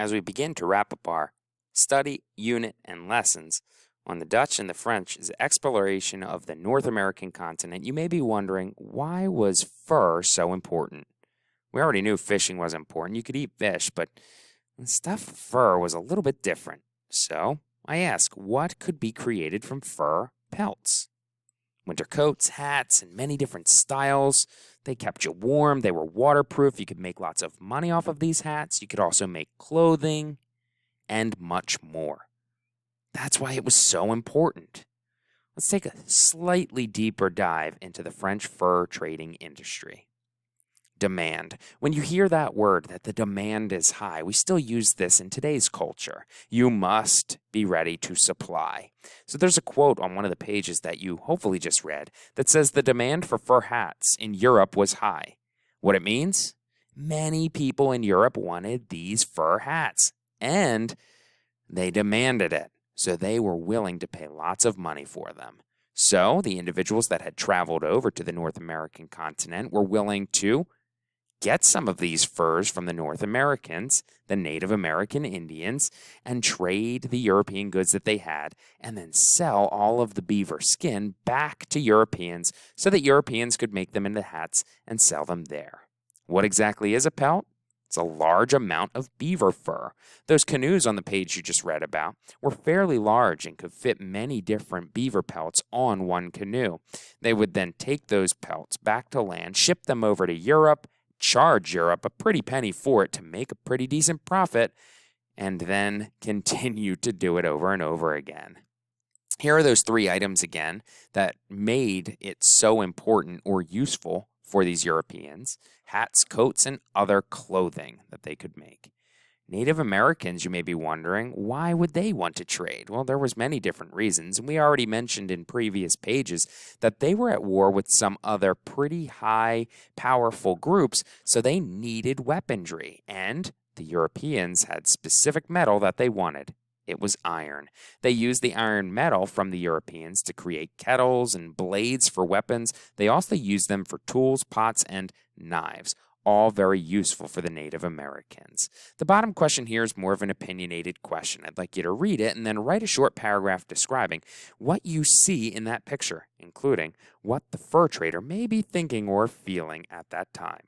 As we begin to wrap up our study, unit, and lessons on the Dutch and the French's exploration of the North American continent, you may be wondering, why was fur so important? We already knew fishing was important. You could eat fish, but stuffed fur was a little bit different. So I ask, what could be created from fur pelts? Winter coats, hats, and many different styles. They kept you warm. They were waterproof. You could make lots of money off of these hats. You could also make clothing and much more. That's why it was so important. Let's take a slightly deeper dive into the French fur trading industry. Demand. When you hear that word, that the demand is high, we still use this in today's culture. You must be ready to supply. So there's a quote on one of the pages that you hopefully just read that says the demand for fur hats in Europe was high. What it means? Many people in Europe wanted these fur hats, and they demanded it. So they were willing to pay lots of money for them. So the individuals that had traveled over to the North American continent were willing to get some of these furs from the North Americans, the Native American Indians, and trade the European goods that they had, and then sell all of the beaver skin back to Europeans so that Europeans could make them into hats and sell them there. What exactly is a pelt? It's a large amount of beaver fur. Those canoes on the page you just read about were fairly large and could fit many different beaver pelts on one canoe. They would then take those pelts back to land, ship them over to Europe, charge Europe a pretty penny for it to make a pretty decent profit, and then continue to do it over and over again. Here are those three items again that made it so important or useful for these Europeans: hats, coats, and other clothing that they could make. Native Americans, you may be wondering, why would they want to trade? Well, there was many different reasons, and we already mentioned in previous pages that they were at war with some other pretty high, powerful groups, so they needed weaponry, and the Europeans had specific metal that they wanted. It was iron. They used the iron metal from the Europeans to create kettles and blades for weapons. They also used them for tools, pots, and knives. All very useful for the Native Americans. The bottom question here is more of an opinionated question. I'd like you to read it and then write a short paragraph describing what you see in that picture, including what the fur trader may be thinking or feeling at that time.